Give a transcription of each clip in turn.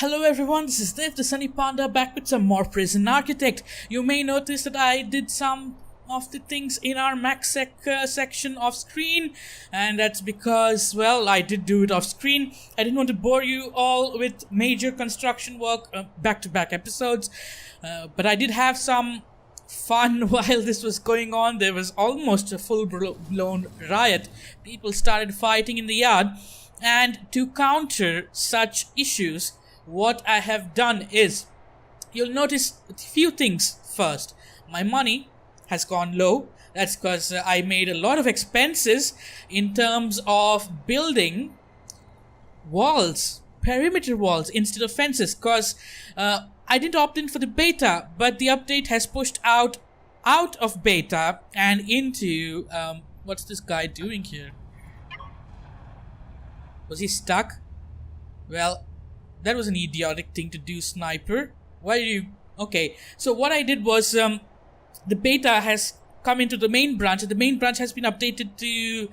Hello everyone, this is Dev the Sunny Panda back with some more Prison Architect. You may notice that I did some of the things in our MaxSec section off screen, and that's because, well, I did do it off screen. I didn't want to bore you all with major construction work back-to-back episodes, but I did have some fun while this was going on. There was almost a full-blown riot. People started fighting in the yard, and to counter such issues, what I have done is, you'll notice a few things first. My money has gone low. That's because I made a lot of expenses in terms of building walls, perimeter walls instead of fences, because I didn't opt in for the beta, but the update has pushed out of beta and into what's this guy doing here? Was he stuck? Well, that was an idiotic thing to do, sniper. Why do you... Okay, so what I did was, the beta has come into the main branch, and the main branch has been updated to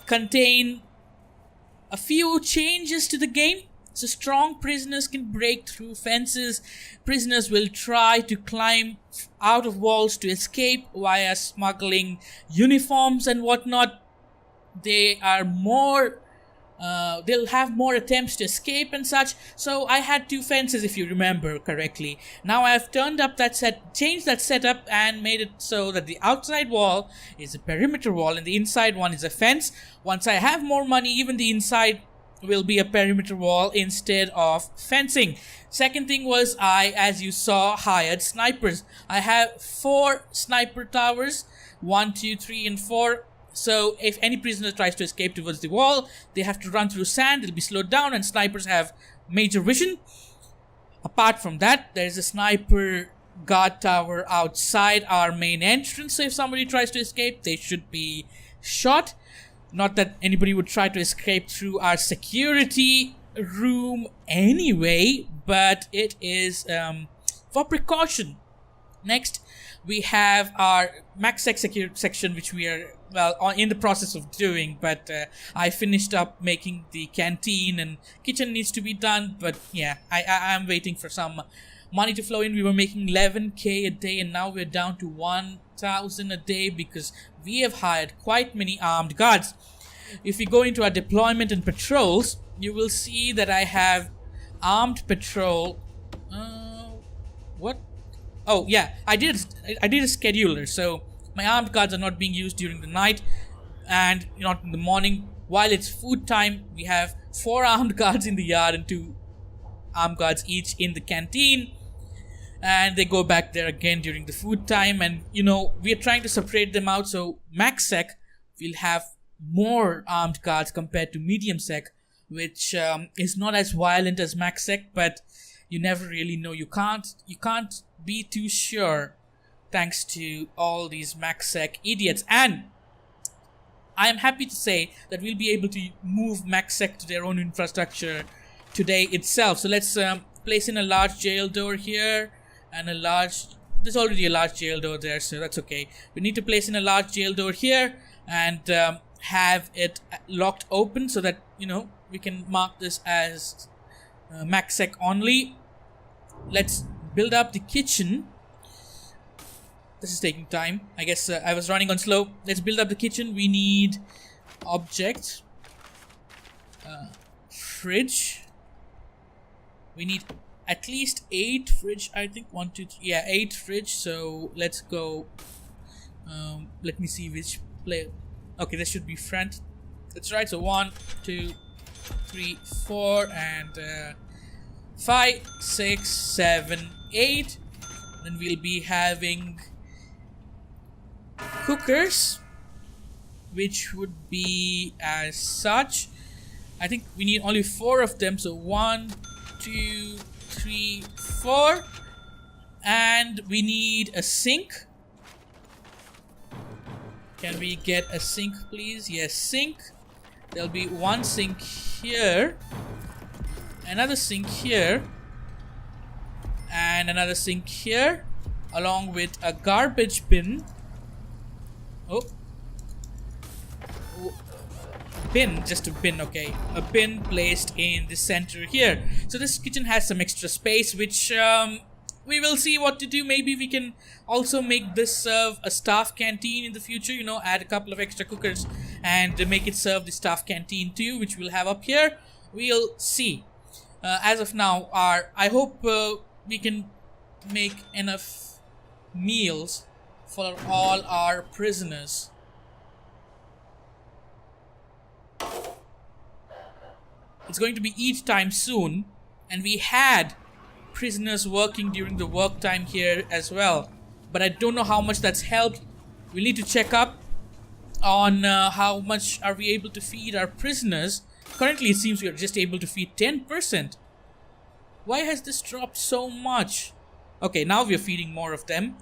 contain a few changes to the game. So strong prisoners can break through fences. Prisoners will try to climb out of walls to escape via smuggling uniforms and whatnot. They are more... they'll have more attempts to escape and such. So I had two fences, if you remember correctly. Now I have changed that setup and made it so that the outside wall is a perimeter wall and the inside one is a fence. Once I have more money, even the inside will be a perimeter wall instead of fencing. Second thing was, I, as you saw, hired snipers. I have 4 sniper towers, 1, 2, 3 and 4. So if any prisoner tries to escape towards the wall, they have to run through sand, they'll be slowed down, and snipers have major vision. Apart from that, there is a sniper guard tower outside our main entrance, so if somebody tries to escape, they should be shot. Not that anybody would try to escape through our security room anyway, but it is for precaution. Next, we have our MaxSec security section, which we are, well, in the process of doing, but I finished up making the canteen and kitchen needs to be done, but yeah, I'm waiting for some money to flow in. We were making 11k a day and now we're down to 1,000 a day because we have hired quite many armed guards. If we go into our deployment and patrols, you will see that I have armed patrol. What? Oh yeah, I did a scheduler, so my armed guards are not being used during the night and not in the morning. While it's food time, we have 4 armed guards in the yard and 2 armed guards each in the canteen, and they go back there again during the food time. And we are trying to separate them out, so MaxSec will have more armed guards compared to medium sec, which is not as violent as MaxSec, but you never really know. You can't be too sure, thanks to all these MaxSec idiots. And I am happy to say that we'll be able to move MaxSec to their own infrastructure today itself. So let's place in a large jail door here and there's already a large jail door there, so that's okay. We need to place in a large jail door here and have it locked open so that we can mark this as MaxSec only. Let's build up the kitchen. This is taking time. I guess I was running on slow. Let's build up the kitchen. We need object, fridge. We need at least 8 fridge. I think 1, 2, 3. Yeah, 8 fridge. So let's go. Let me see which play. Okay, this should be front. That's right. So 1, 2, 3, 4, and 5, 6, 7, 8. Then we'll be having cookers, which would be as such. I think we need only 4 of them, so 1, 2, 3, 4. And we need a sink. Can we get a sink, please? Yes, sink. There'll be 1 sink here, another sink here, and another sink here, along with a garbage bin. bin, just a bin, okay, a bin placed in the center here. So this kitchen has some extra space, which we will see what to do. Maybe we can also make this serve a staff canteen in the future, you know, add a couple of extra cookers and make it serve the staff canteen too, which we'll have up here. We'll see. As of now, I hope we can make enough meals for all our prisoners. It's going to be eat time soon, and we had prisoners working during the work time here as well, but I don't know how much that's helped. We'll need to check up on how much are we able to feed our prisoners. Currently it seems we are just able to feed 10%. Why has this dropped so much? Okay, now we are feeding more of them.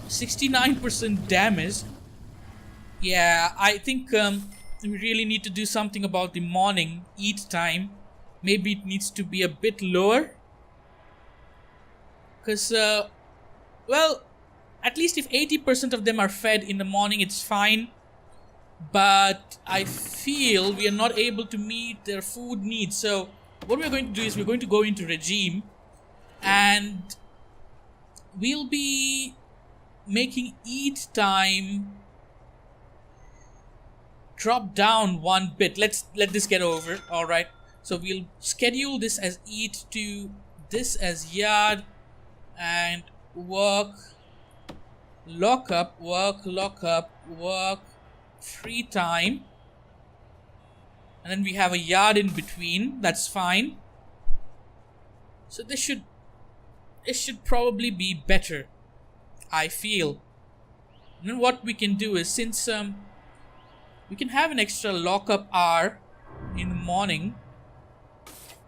69% damage. Yeah, I think we really need to do something about the morning eat time. Maybe it needs to be a bit lower. Because, well, at least if 80% of them are fed in the morning, it's fine. But I feel we are not able to meet their food needs. So what we're going to do is we're going to go into regime, and we'll be making eat time drop down one bit. Let's let this get over. All right, so we'll schedule this as eat to this as yard, and work lockup, work free time, and then we have a yard in between. That's fine. So this should probably be better, I feel. And then what we can do is, since we can have an extra lockup hour in the morning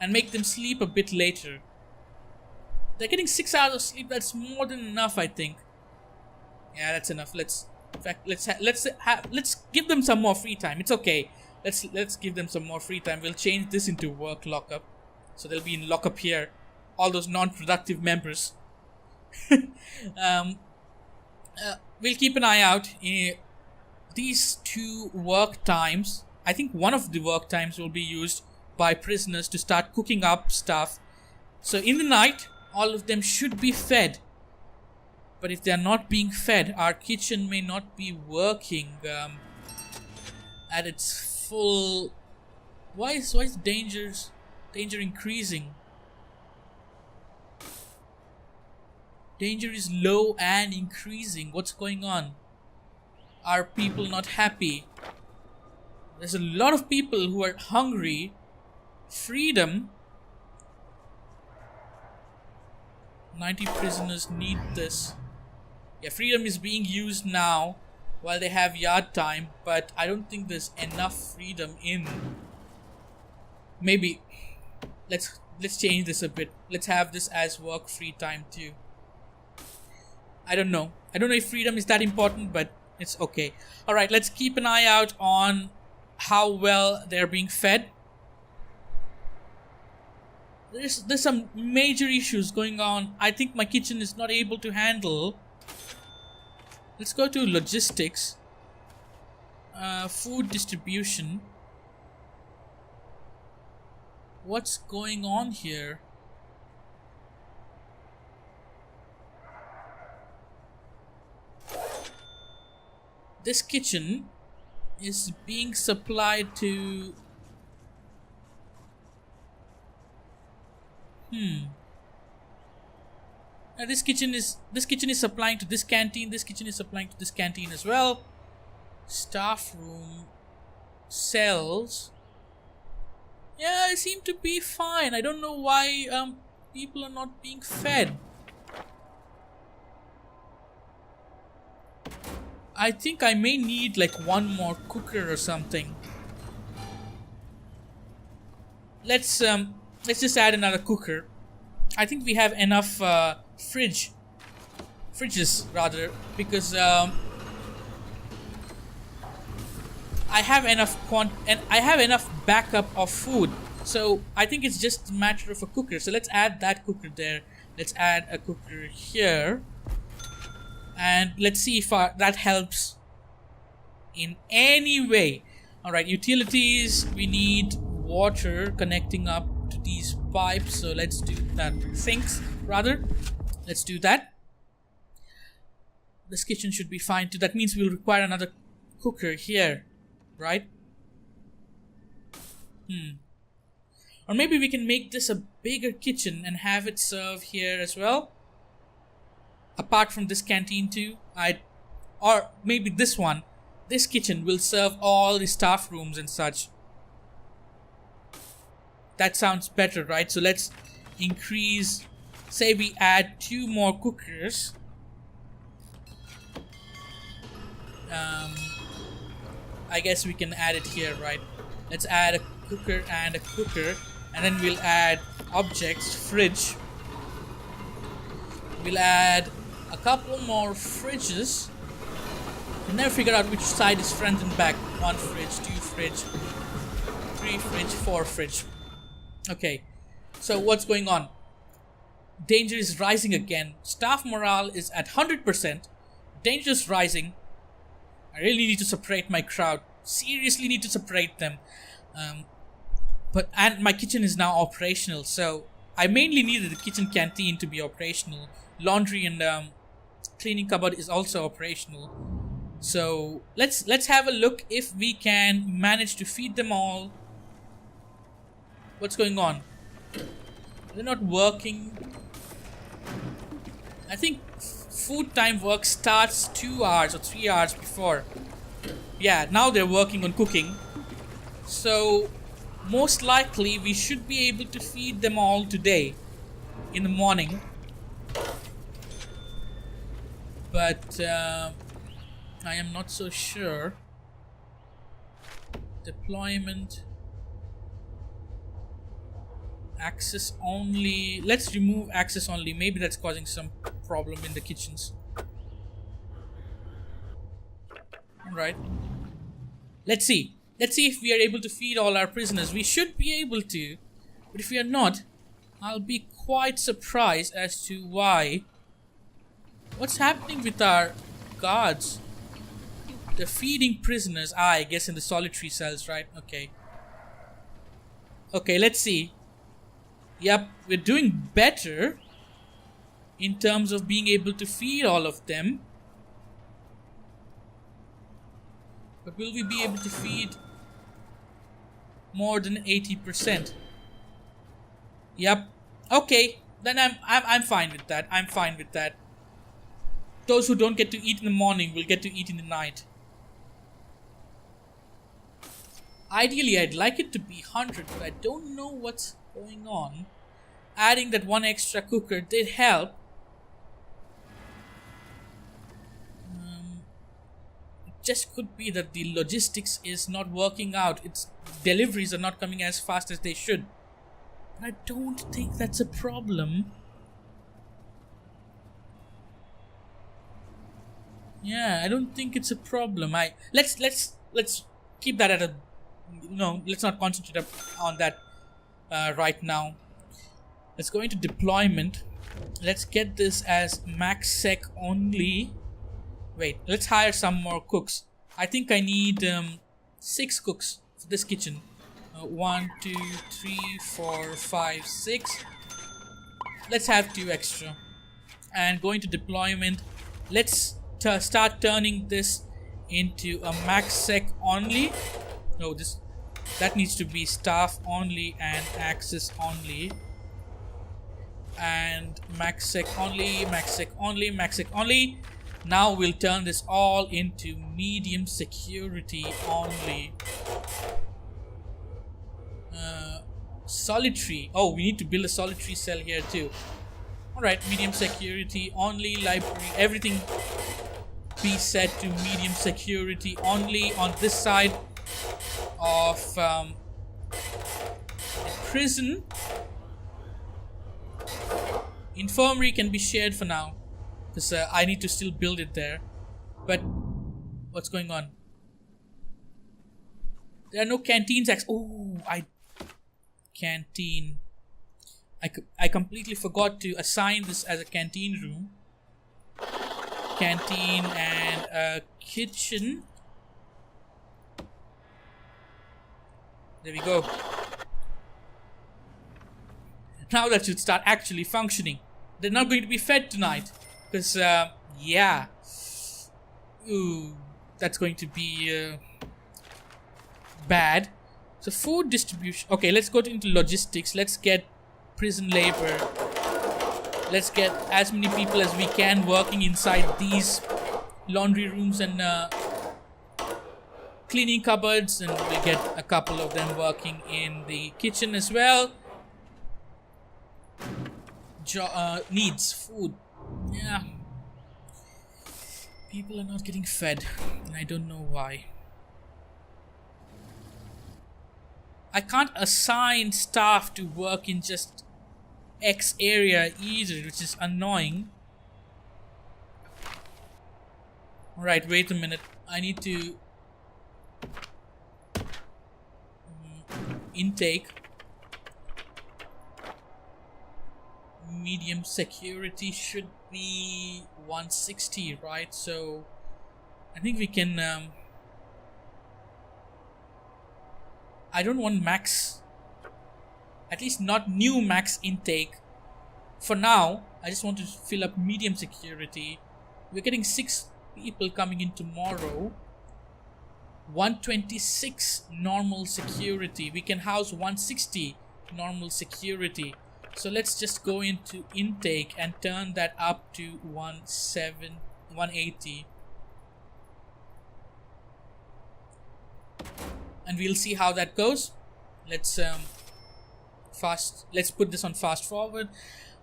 and make them sleep a bit later. They're getting 6 hours of sleep. That's more than enough, I think. Yeah, that's enough. Let's give them some more free time. It's okay. Let's give them some more free time. We'll change this into work lockup, so they'll be in lockup here. All those non-productive members. We'll keep an eye out. These two work times, I think one of the work times will be used by prisoners to start cooking up stuff. So in the night, all of them should be fed. But if they are not being fed, our kitchen may not be working at its full. Why is danger increasing? Danger is low and increasing. What's going on? Are people not happy? There's a lot of people who are hungry. Freedom. 90 prisoners need this. Yeah, freedom is being used now while they have yard time, but I don't think there's enough freedom in. Maybe let's change this a bit. Let's have this as work free time too. I don't know if freedom is that important, but it's okay. Alright, let's keep an eye out on how well they're being fed. There's some major issues going on. I think my kitchen is not able to handle. Let's go to logistics. Food distribution. What's going on here? This kitchen is being supplied to... Now this kitchen is supplying to this canteen. This kitchen is supplying to this canteen as well. Staff room, cells. Yeah, they seem to be fine. I don't know why people are not being fed. I think I may need like one more cooker or something. Let's just add another cooker. I think we have enough fridges rather, because I have enough backup of food. So I think it's just a matter of a cooker. So let's add that cooker there. Let's add a cooker here. And let's see if that helps in any way. Alright, utilities, we need water connecting up to these pipes, so let's do that. Sinks, rather. Let's do that. This kitchen should be fine too. That means we'll require another cooker here, right? Or maybe we can make this a bigger kitchen and have it serve here as well. Apart from this canteen too. Or maybe this one. This kitchen will serve all the staff rooms and such. That sounds better, right? So let's increase. Say we add 2 more cookers. I guess we can add it here, right? Let's add a cooker and a cooker, and then we'll add objects, fridge. We'll add a couple more fridges. I never figured out which side is front and back. 1 fridge, 2 fridge, 3 fridge, 4 fridge. Okay, so what's going on? Danger is rising again. Staff morale is at 100%. Danger is rising. I really need to separate my crowd. Seriously need to separate them. And my kitchen is now operational, so I mainly needed the kitchen canteen to be operational. Laundry and cleaning cupboard is also operational. So let's have a look if we can manage to feed them all. What's going on? They're not working. I think food time work starts 2 hours or 3 hours before. Yeah, now they're working on cooking. So most likely we should be able to feed them all today in the morning. But I am not so sure. Deployment. Access only. Let's remove access only. Maybe that's causing some problem in the kitchens. Alright. Let's see. Let's see if we are able to feed all our prisoners. We should be able to. But if we are not, I'll be quite surprised as to why. What's happening with our guards? They're feeding prisoners. I guess in the solitary cells, right? Okay. Okay, let's see. Yep, we're doing better in terms of being able to feed all of them. But will we be able to feed more than 80%? Yep. Okay, then I'm fine with that. I'm fine with that. Those who don't get to eat in the morning will get to eat in the night. Ideally, I'd like it to be 100, but I don't know what's going on. Adding that 1 extra cooker did help. It just could be that the logistics is not working out. Its deliveries are not coming as fast as they should. But I don't think that's a problem. Yeah, I don't think it's a problem. Let's keep that at a let's not concentrate on that right now. Let's go into deployment. Let's get this as max sec only. Wait, let's hire some more cooks. I think I need 6 cooks for this kitchen. 1, 2, 3, 4, 5, 6. Let's have 2 extra. And going to deployment, let's start turning this into a max sec only. No, that needs to be staff only and access only. And max sec only, max sec only, max sec only. Now we'll turn this all into medium security only. Solitary. Oh, we need to build a solitary cell here too. Alright, medium security only, library, everything be set to medium security only on this side of the prison. Infirmary can be shared for now because I need to still build it there. But what's going on? There are no canteens. Oh, canteen. I completely forgot to assign this as a canteen room. Canteen and a kitchen. There we go. Now that should start actually functioning. They're not going to be fed tonight. Because, yeah. Ooh, that's going to be bad. So food distribution. Okay, let's go into logistics. Let's get prison labor. Let's get as many people as we can working inside these laundry rooms and cleaning cupboards, and we'll get a couple of them working in the kitchen as well. Needs food. Yeah. People are not getting fed, and I don't know why. I can't assign staff to work in just X area either, which is annoying. Alright, wait a minute. I need to intake. Medium security should be 160, right? So I think we can I don't want max, at least not new max intake for now. I just want to fill up medium security. We're getting 6 people coming in tomorrow. 126 normal security. We can house 160 normal security. So let's just go into intake and turn that up to 180. And we'll see how that goes. Let's let's put this on fast forward.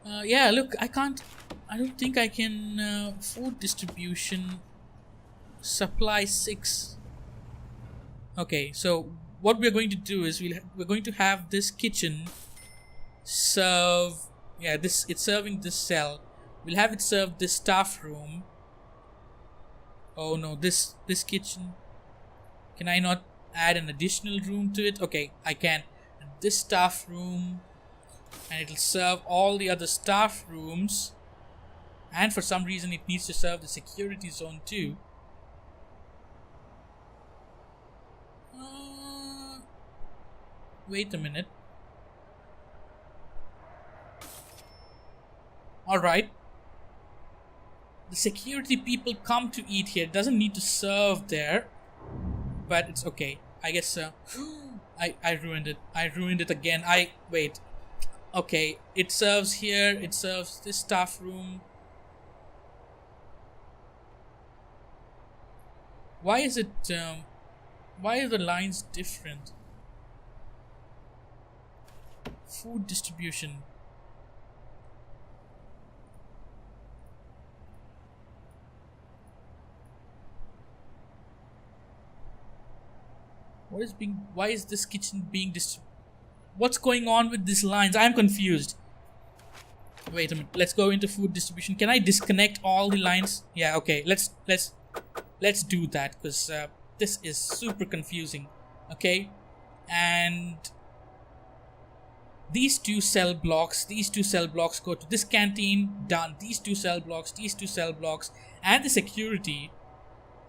Yeah, look, I don't think I can food distribution supply 6. Okay, so what we're going to do is we're going to have this kitchen serve, yeah, it's serving this cell. We'll have it serve this staff room. Oh no, this kitchen, can I not add an additional room to it? Okay, I can. And this staff room, and it'll serve all the other staff rooms, and for some reason it needs to serve the security zone too. Wait a minute. Alright. The security people come to eat here. It doesn't need to serve there. But it's okay. I guess I ruined it. I ruined it again. Wait. Okay. It serves here. It serves this staff room. Why is it why are the lines different? Food distribution. Why is this kitchen being what's going on with these lines? I'm confused. Wait a minute. Let's go into food distribution. Can I disconnect all the lines? Yeah, okay. Let's do that, because this is super confusing. Okay? And these two cell blocks go to this canteen, done. These two cell blocks, and the security.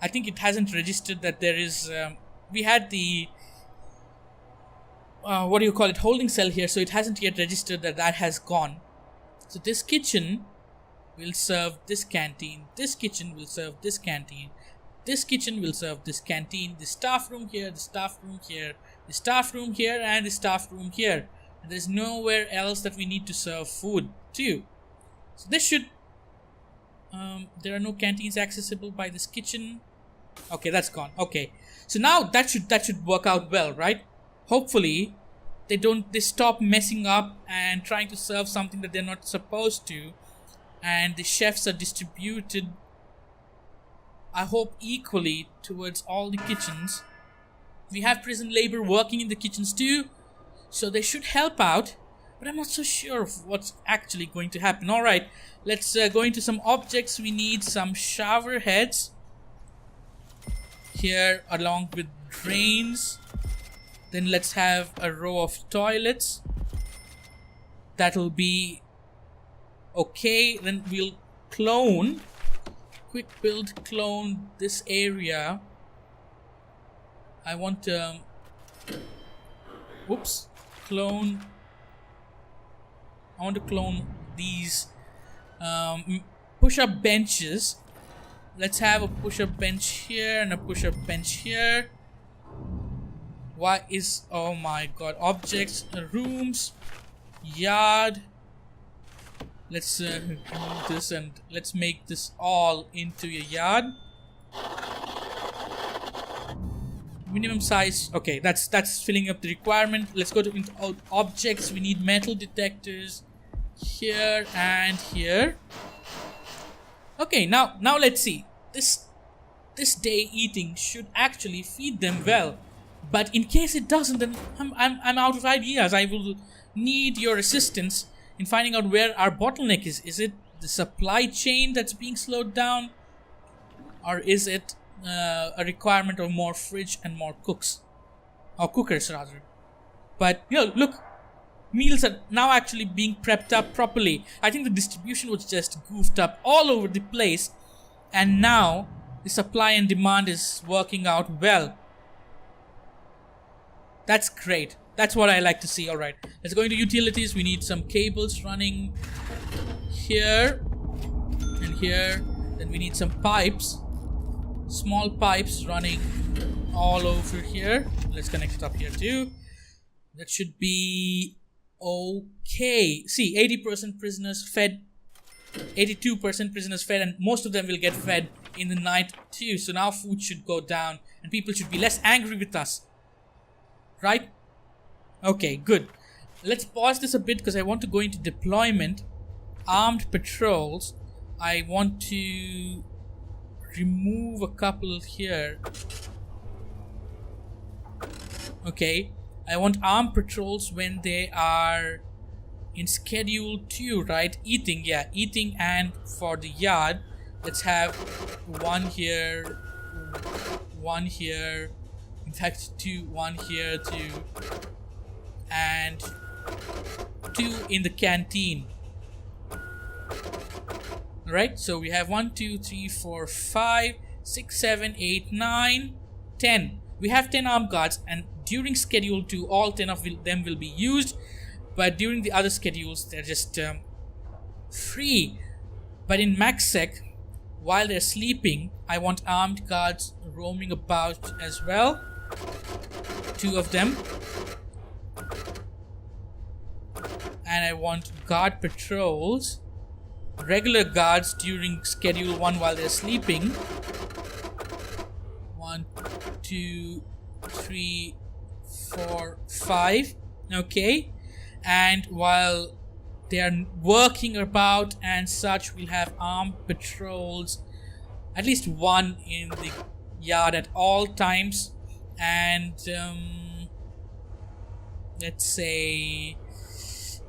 I think it hasn't registered that there is we had the what do you call it, holding cell here, so it hasn't yet registered that has gone. So this kitchen will serve this canteen, this kitchen will serve this canteen, this kitchen will serve this canteen, the staff room here, the staff room here, the staff room here, and the staff room here. And there's nowhere else that we need to serve food to. So this should there are no canteens accessible by this kitchen. Okay, that's gone. Okay, so now that should work out well, right? Hopefully they stop messing up and trying to serve something that they're not supposed to, and the chefs are distributed, I hope, equally towards all the kitchens. We have prison labor working in the kitchens too, so they should help out, but I'm not so sure of what's actually going to happen. Alright, let's go into some objects. We need some shower heads here along with drains. Then let's have a row of toilets. That'll be okay. Then we'll quick clone this area. I want Oops. Clone. I want to clone these push-up benches. Let's have a push-up bench here and a push-up bench here. Why is... oh my god. Objects, rooms, yard. Let's remove this and let's make this all into a yard. Minimum size. Okay, that's filling up the requirement. Let's go to objects. We need metal detectors here and here. Okay, now let's see. This day eating should actually feed them well, but in case it doesn't, then I'm out of ideas. I will need your assistance in finding out where our bottleneck is. Is it the supply chain that's being slowed down, or is it a requirement of more fridge and more cooks, or cookers rather? But look, meals are now actually being prepped up properly. I think the distribution was just goofed up all over the place, and now the supply and demand is working out well. That's great. That's what I like to see. Alright, let's go into utilities. We need some cables running here and here. Then we need some pipes, small pipes running all over here. Let's connect it up here too. That should be okay. See, 80% prisoners fed, 82% prisoners fed, and most of them will get fed in the night too. So now food should go down and people should be less angry with us, right? Okay, good. Let's pause this a bit because I want to go into deployment. Armed patrols. I want to remove a couple here. Okay, I want armed patrols when they are in schedule 2, right? Eating, yeah, eating. And for the yard, let's have one here, in fact one here, 2, and 2 in the canteen. Alright, so we have 1, 2, 3, 4, 5, 6, 7, 8, 9, 10. We have 10 armed guards, and during schedule 2 all 10 of them will be used, but during the other schedules they're just free. But in MaxSec, while they're sleeping, I want armed guards roaming about as well. 2 of them. And I want guard patrols, regular guards during schedule 1 while they're sleeping. 1, 2, 3, 4, 5. Okay. And while they are working about and such, we'll have armed patrols, at least 1 in the yard at all times. And let's say,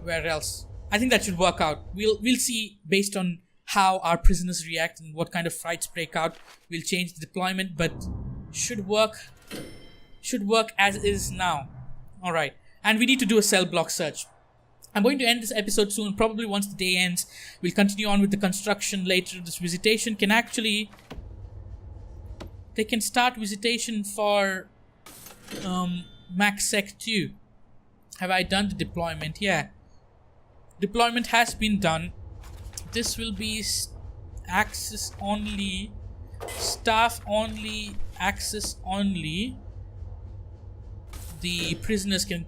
where else? I think that should work out. We'll see based on how our prisoners react and what kind of fights break out. We'll change the deployment, but should work as is now. Alright, and we need to do a cell block search. I'm going to end this episode soon. Probably once the day ends, we'll continue on with the construction later. This visitation can actually, they can start visitation for MaxSec 2. Have I done the deployment? Yeah. Deployment has been done. This will be access only, staff only, access only. The prisoners can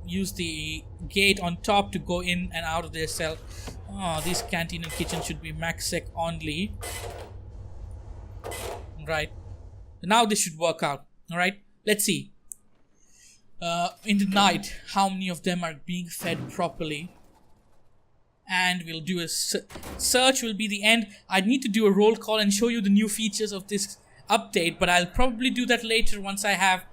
use the gate on top to go in and out of their cell. Oh, this canteen and kitchen should be MaxSec only. Right. Now this should work out. Alright. Let's see. In the night, how many of them are being fed properly. And we'll do a search will be the end. I need to do a roll call and show you the new features of this update, but I'll probably do that later once I have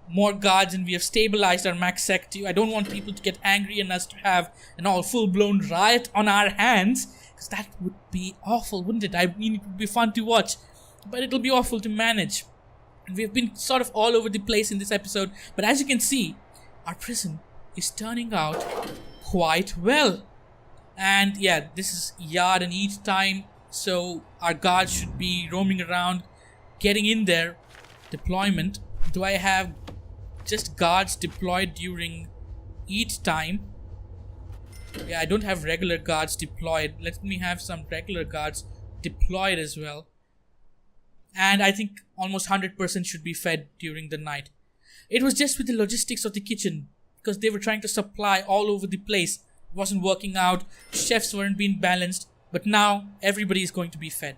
more guards and we have stabilized our MaxSec 2. I don't want people to get angry and us to have an all full-blown riot on our hands, because that would be awful, wouldn't it? I mean, it would be fun to watch, but it'll be awful to manage. And we've been sort of all over the place in this episode, but as you can see, our prison is turning out quite well. And yeah, this is yard and eat time, so our guards should be roaming around, getting in there. Deployment. Do I have just guards deployed during eat time. Yeah, I don't have regular guards deployed. Let me have some regular guards deployed as well. And I think almost 100% should be fed during the night. It was just with the logistics of the kitchen, because they were trying to supply all over the place. It wasn't working out, chefs weren't being balanced, but now everybody is going to be fed.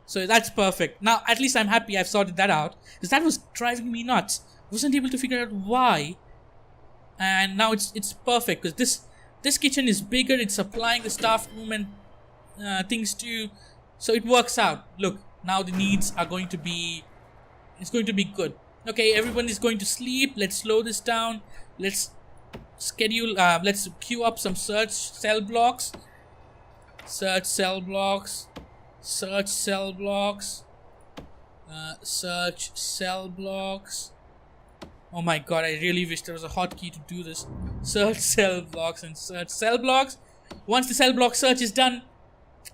So that's perfect. Now at least I'm happy I've sorted that out, because that was driving me nuts. I wasn't able to figure out why. And now it's perfect, because this kitchen is bigger, it's supplying the staff room and things too. So it works out. Look, now the needs are going to be, it's going to be good. Okay, everyone is going to sleep. Let's slow this down. Let's schedule, let's queue up some search cell blocks. Search cell blocks. Search cell blocks. Search cell blocks. Oh my god, I really wish there was a hotkey to do this. Search cell blocks and search cell blocks. Once the cell block search is done,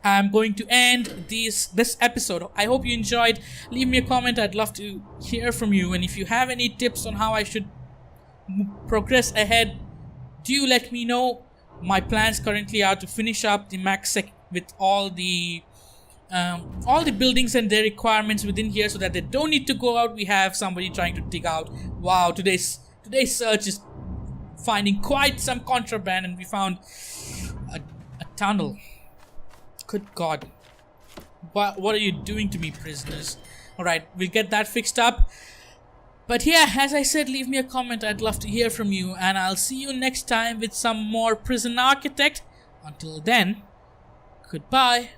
I'm going to end this episode. I hope you enjoyed. Leave me a comment. I'd love to hear from you. And if you have any tips on how I should progress ahead, do let me know. My plans currently are to finish up the max sec with all the buildings and their requirements within here, so that they don't need to go out. We have somebody trying to dig out. Wow, today's search is finding quite some contraband, and we found a tunnel. Good God. What are you doing to me, prisoners? Alright, we'll get that fixed up. But yeah, as I said, leave me a comment. I'd love to hear from you. And I'll see you next time with some more Prison Architect. Until then, goodbye.